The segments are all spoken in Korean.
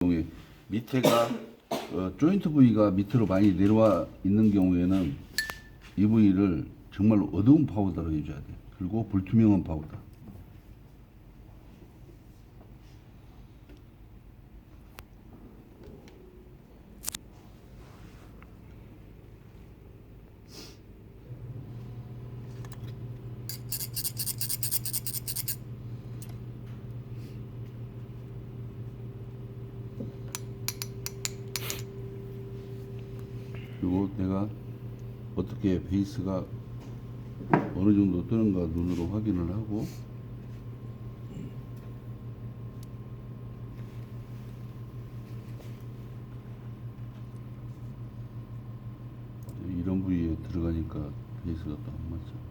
경우에 밑에가 조인트 부위가 밑으로 많이 내려와 있는 경우에는 이 부위를 정말 어두운 파우더로 해줘야 돼. 그리고 불투명한 파우더. 그리고 내가 어떻게 베이스가 어느 정도 뜨는가 눈으로 확인을 하고, 이런 부위에 들어가니까 베이스가 또 안 맞죠.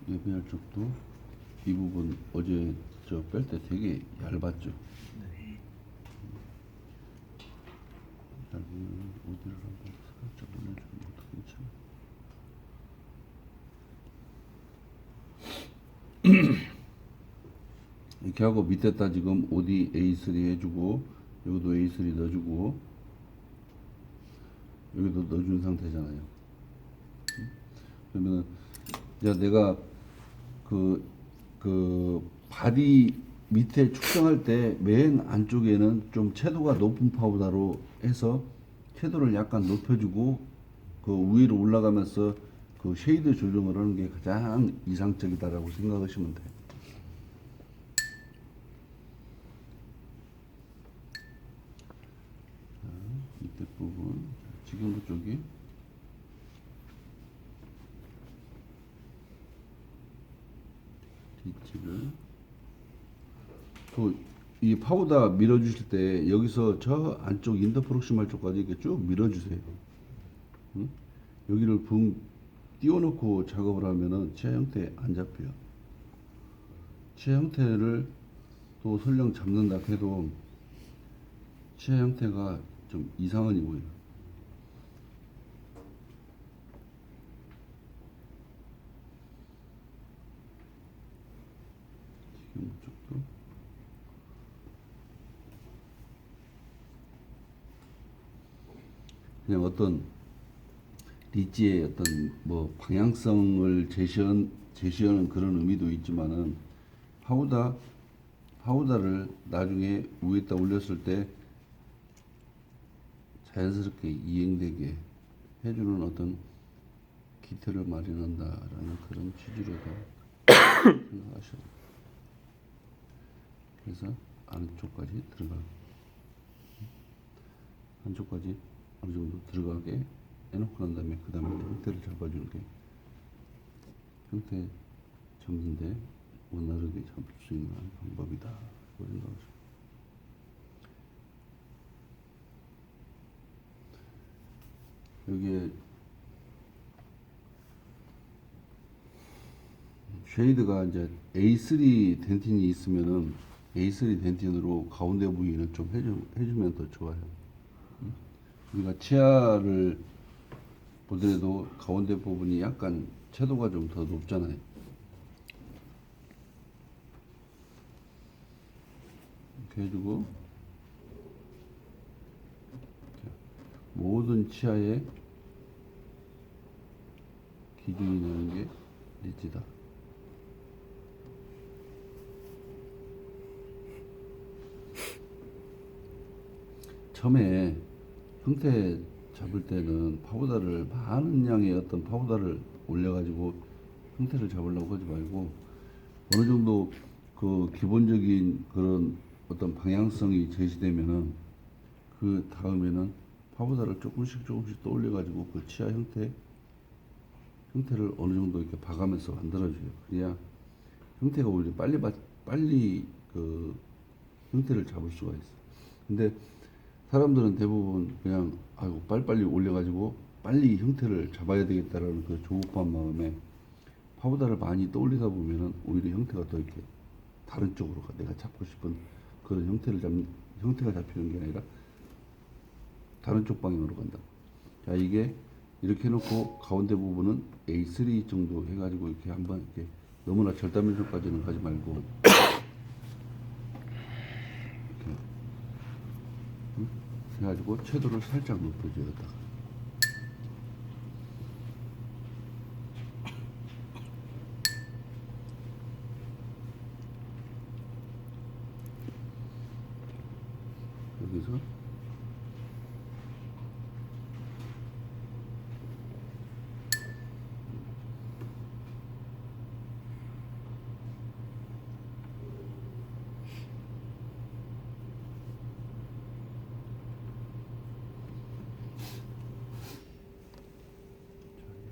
예비할 쪽도 이 부분 어제 저 뺄 때 되게 얇았죠. 네. 얇으면 어디를 한번 살짝 올려주면 괜찮아. 이렇게 하고 밑에다 지금 OD A3 해주고, 여기도 A3 넣어주고, 여기도 넣어준 상태잖아요. 그러면은 이제 내가 바디 밑에 측정할 때 맨 안쪽에는 좀 채도가 높은 파우더로 해서 채도를 약간 높여주고, 그 위로 올라가면서 그 쉐이드 조정을 하는 게 가장 이상적이다라고 생각하시면 돼요. 밑에 부분, 지금 쪽이 뒷집을 또 이 파우더 밀어주실 때 여기서 저 안쪽 인터프록시말 쪽까지 이렇게 쭉 밀어주세요. 응? 여기를 붕 띄워놓고 작업을 하면은 치아 형태 안 잡혀요. 치아 형태를 또 설령 잡는다 해도 치아 형태가 좀 이상하니 보여요. 지금 이쪽도 그냥 어떤 리지의 어떤 뭐 방향성을 제시하는 그런 의미도 있지만은 파우더를 나중에 위에다 올렸을 때 자연스럽게 이행되게 해주는 어떤 기틀을 마련한다라는 그런 취지로도 생각하셔도 돼요. 그래서 안쪽까지 안쪽까지 어느 정도 들어가게 해놓고 난 다음에 그 다음에 형태를 잡아주는 게 형태 잡는데 원활하게 잡을 수 있는 방법이다. 그런 생각하시고. 여기에 쉐이드가 이제 A3 덴틴이 있으면은 A3 덴틴으로 가운데 부위는 좀 해주면 더 좋아요. 우리가 치아를 보더라도 가운데 부분이 약간 채도가 좀 더 높잖아요. 이렇게 해주고, 모든 치아의 기준이 되는 게 리지다. 처음에 형태 잡을 때는 파우더를 많은 양의 어떤 파우더를 올려가지고 형태를 잡으려고 하지 말고, 어느 정도 그 기본적인 그런 어떤 방향성이 제시되면은 그 다음에는 파우더를 조금씩 떠올려 가지고 그 치아 형태를 어느 정도 이렇게 봐가면서 만들어줘요. 그래야 형태가 오히려 빨리 그 형태를 잡을 수가 있어. 근데 사람들은 대부분 그냥 아이고 빨리빨리 올려가지고 빨리 형태를 잡아야 되겠다라는 그 조급한 마음에 파우더를 많이 떠올리다 보면은 오히려 형태가 더 이렇게 다른 쪽으로 가. 내가 잡고 싶은 그런 형태가 잡히는 게 아니라 다른 쪽 방향으로 간다. 자, 이게 이렇게 해놓고 가운데 부분은 A3 정도 해가지고 이렇게 한번 이렇게 너무나 절단면적까지는 가지 말고 이렇게 해가지고 채도를 살짝 높여줘요. 여기다가. 여기서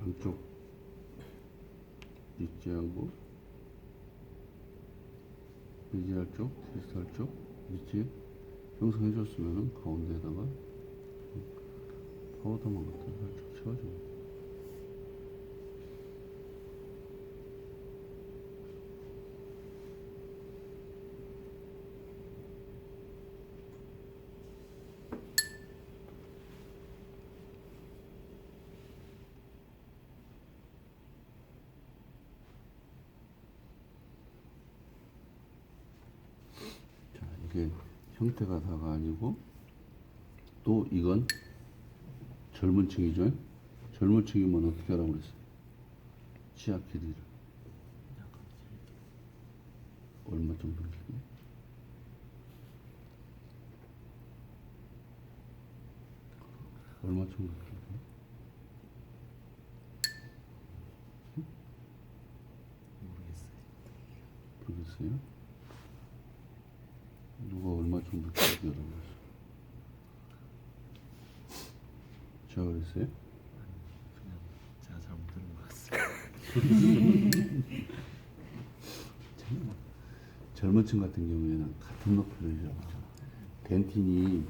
양쪽 리치하고 리지할 쪽, 디스탈 쪽 리치 형성해 줬으면은 가운데에다가 파우더만 갖다 살짝 채워줍니다. 자, 이게 형태가 다가 아니고 또 이건 젊은 층이죠. 젊은 층이면 어떻게 하라고 그랬어요? 치아 길이를 얼마 정도 길이? 얼마 정도 길이? 모르겠어요? 누가 얼마 정도 길이라고 그랬어요? 제가 그랬어요? 그냥 제가 잘못 들은 것 같습니다. 젊은 층 같은 경우에는 같은 높이로 해줘야죠. 덴틴이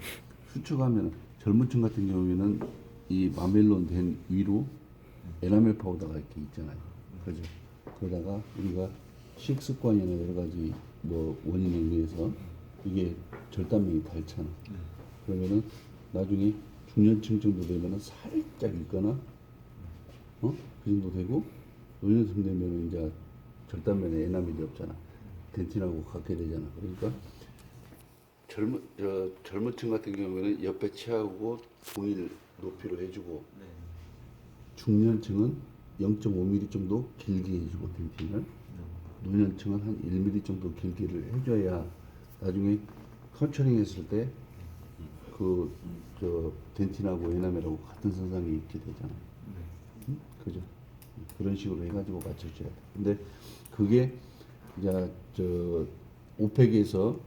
수축하면 젊은 층 같은 경우에는 이 마멜론 된 위로 에나멜 파우더가 이렇게 있잖아요. 그죠? 그러다가 우리가 식습관이나 여러 가지 뭐 원인에 의해서 이게 절단면이 닳잖아. 그러면은 나중에 중년층 정도 되면은 살짝 있거나 그 정도 되고 노년층 되면은 이제 절단면에 에나멜이 없잖아. 덴틴하고 같게 되잖아. 그러니까 젊은 층 같은 경우에는 옆에 치아하고 동일 높이로 해주고 네. 중년층은 0.5mm 정도 길게 해주고 덴틴을 노년층은 한 1mm 정도 길기를 해줘야 나중에 컨처링 했을 때 덴틴하고 에나멜하고 같은 선상에 있게 되잖아. 네. 그죠? 그런 식으로 해가지고 맞춰줘야 돼. 근데 그게 이제 오펙에서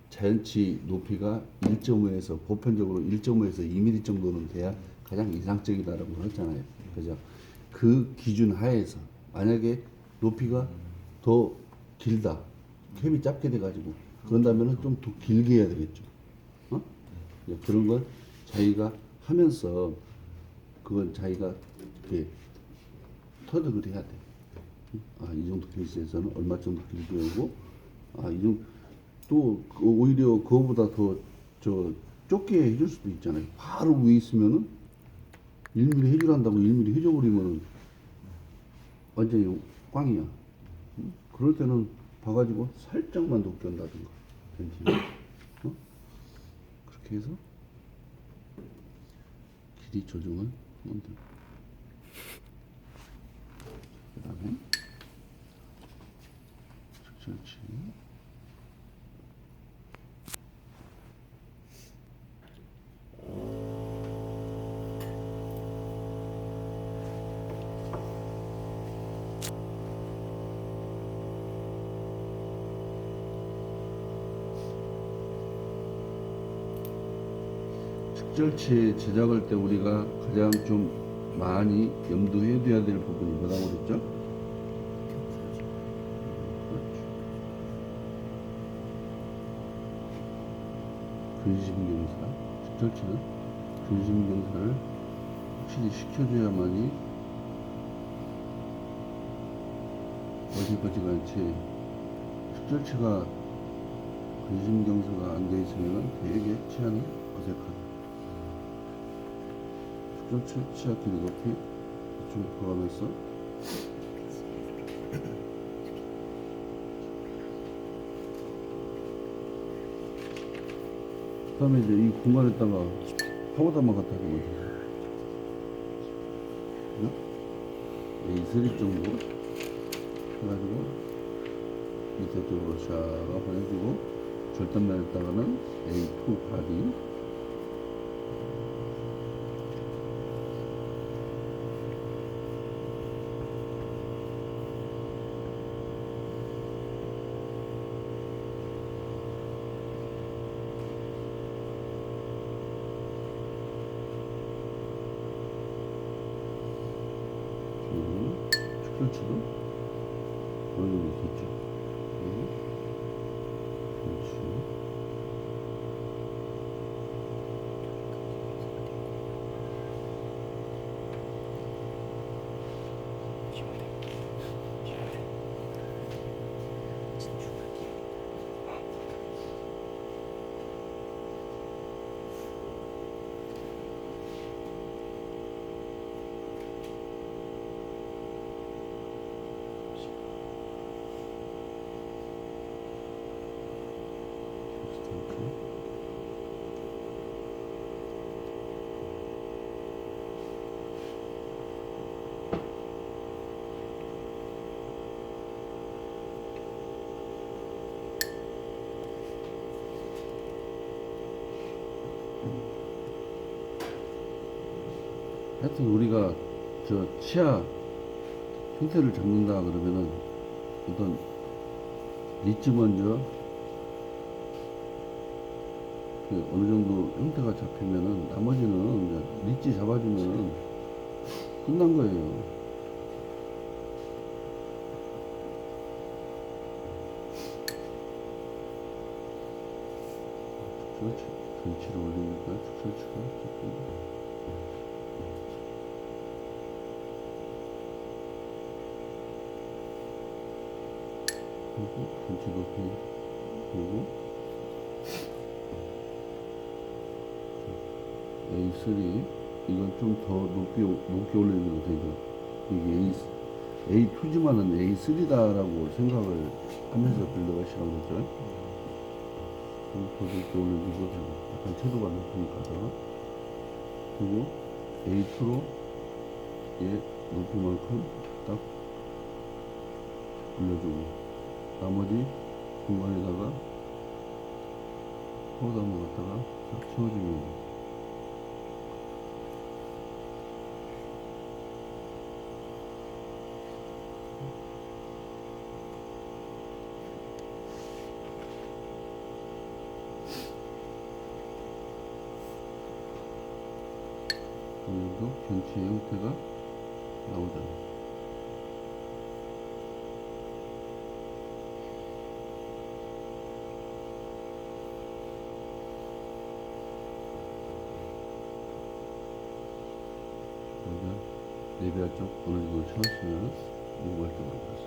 자연치 높이가 1.5에서 보편적으로 1.5에서 2mm 정도는 돼야 가장 이상적이다라고 했잖아요. 그죠? 그 기준 하에서 만약에 높이가 더 길다, 캡이 짧게 돼가지고 그런다면은 좀 더 길게 해야 되겠죠. 그런 건 자기가 하면서 그건 자기가 이렇게 터득을 해야 돼. 이 정도 케이스에서는 얼마 정도 길게 오고, 이 정도, 또 오히려 그거보다 더 좁게 해줄 수도 있잖아요. 바로 위에 있으면은 1mm 해주란다고 1mm 해줘버리면은 완전히 꽝이야. 그럴 때는 봐가지고 살짝만 높게 한다든가. 그렇게 해서 길이 조정을 하면 됩니다. 그 다음에 적절치 축절체 제작할 때 우리가 가장 좀 많이 염두해 둬야 될 부분이 뭐라고 그랬죠? 근심경사. 축절체는 근심경사를 확실히 시켜줘야만이 어지러지가 않지. 축절체가 근심경사가 안 돼 있으면 되게 치아는 어색하다. 축절체 치아 길이 높이 좀 돌아가면서 그 다음에 이제 이 공간에다가 파우더만 갖다 주면 돼. A3 정도 해가지고 밑에 쪽으로 샤가 보내주고 절단면에다가는 A2 바디 축절치도 어느 정도 있겠죠. 그렇지. 하여튼 우리가 저 치아 형태를 잡는다 그러면은 어떤 리치 먼저 그 어느 정도 형태가 잡히면은 나머지는 이제 리치 잡아주면은 끝난 거예요. 그렇지. 전치를 올리니까 축절치가 잡힌다. 그리고 전치 높이 그리고 A3 이건 좀 더 높게 올리는 되죠. 이게 A2지만은 A3다라고 생각을 하면서 빌드가 시작한 거죠. 더 높게 올려주고 약간 채도가 높으니까 그리고 A2로 얘 높이만큼 딱 올려주고 나머지 공간에다가 파우더만 갖다가 딱 채워주면 돼. 오늘도 전체의 형태가 나오잖아. 우리가 레비아 쪽 어느 정도 채웠으면 무구할 때 만들었어.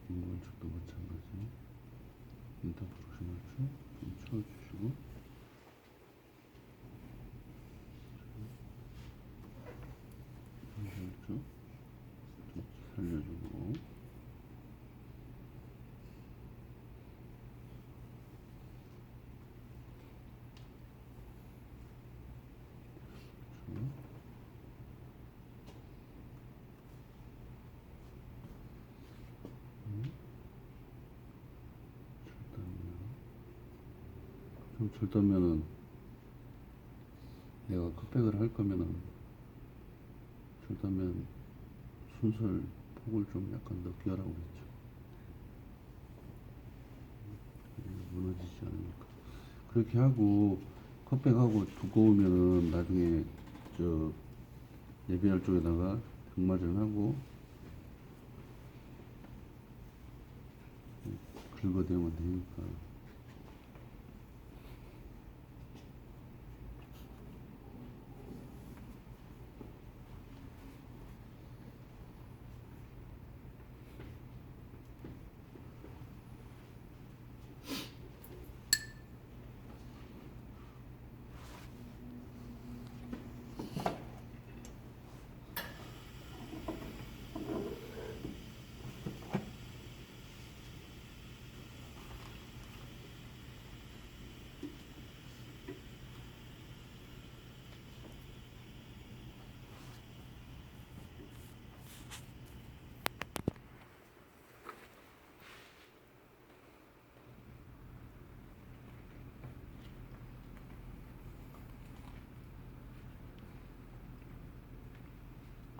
인공 쪽도 마찬가지. 인터프로시널 쪽좀 채워주시고 좀 살려주고 좀 절단면은 내가 컵백을 할 거면은 그렇다면 순서를 폭을 좀 약간 넓게 하라고 그랬죠. 무너지지 않으니까. 그렇게 하고 컵백하고 두꺼우면은 나중에 저 예비할 쪽에다가 등마전 하고 긁어대면 되니까.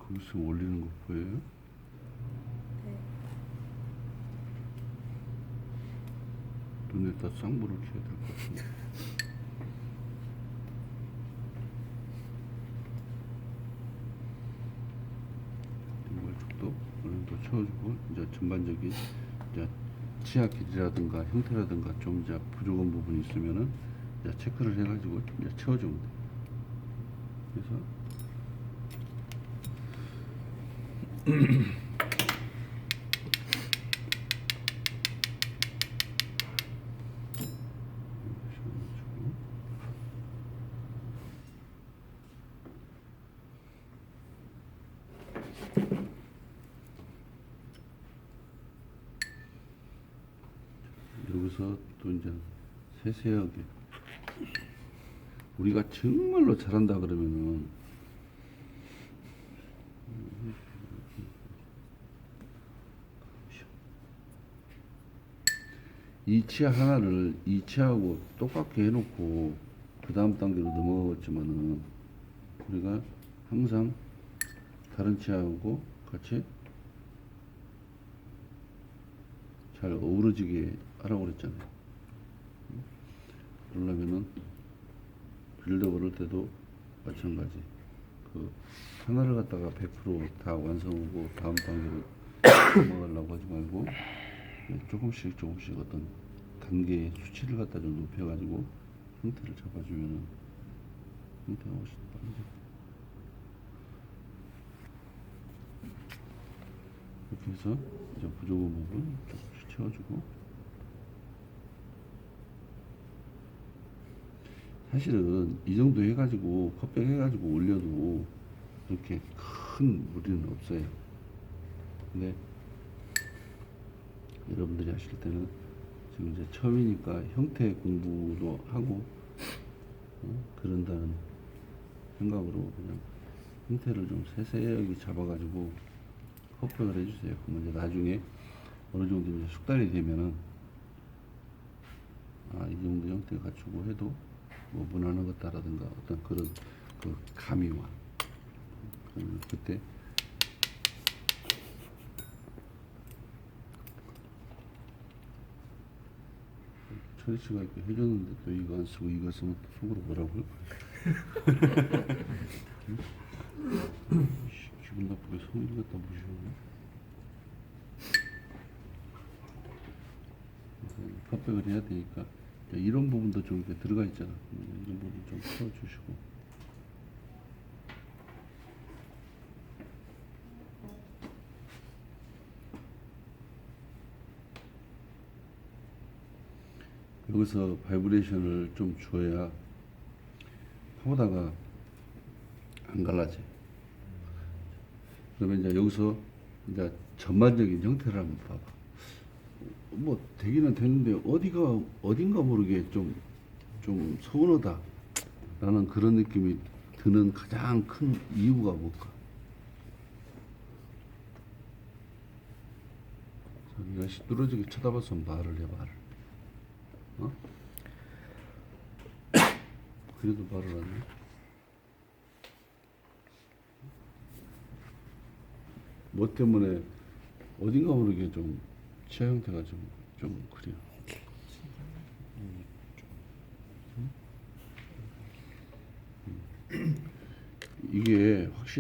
거기서 올리는 거 보여요? 네. 눈에다 쌍불을 켜야 될 것 같은데. 등발 쪽도 어느 정도 채워주고 이제 전반적인 이제 치아 길이라든가 형태라든가 좀 이제 부족한 부분이 있으면은 이제 체크를 해가지고 이제 채워주면 돼. 그래서 여기서 또 이제 세세하게 우리가 정말로 잘한다 그러면은 이 치아 하나를 이 치아하고 똑같게 해놓고 그 다음 단계로 넘어갔지만은 우리가 항상 다른 치아하고 같이 잘 어우러지게 하라고 그랬잖아요. 그러려면은 빌드업을 할 때도 마찬가지. 그 하나를 갖다가 100%다 완성하고 다음 단계로 넘어가려고 하지 말고 조금씩 어떤 단계의 수치를 갖다 좀 높여가지고 형태를 잡아주면은 형태가 훨씬 빠르죠. 이렇게 해서 이제 부족한 부분 조금씩 채워주고, 사실은 이 정도 해가지고 컵백 해가지고 올려도 그렇게 큰 무리는 없어요. 근데 여러분들이 하실 때는 지금 이제 처음이니까 형태 공부도 하고 그런다는 생각으로 그냥 형태를 좀 세세하게 잡아가지고 컵백을 해주세요. 그러면 이제 나중에 어느 정도 이제 숙달이 되면은 이 정도 형태 갖추고 해도 뭐 무난한 것다라든가 어떤 그런 그 감이 와. 그때 철이 씨가 이렇게 해줬는데 또 이거 안 쓰고 이거 쓰면 또 속으로 뭐라고요? 기분 나쁘게 성의를 갖다 무시하네. 컵백을 해야 되니까 이런 부분도 좀 이렇게 들어가 있잖아. 이런 부분 좀 풀어주시고. 여기서 바이브레이션을 좀 줘야 파우더가 안 갈라져. 그러면 이제 여기서 이제 전반적인 형태를 한번 봐봐. 뭐 되기는 되는데 어딘가 모르게 좀 서운하다 라는 그런 느낌이 드는 가장 큰 이유가 뭘까? 네가 시들어지게 쳐다봐서 말을 해. 어? 그래도 말을 안 해? 뭐 때문에 어딘가 모르게 좀 치아 형태가 좀 그래요. 이게 확실히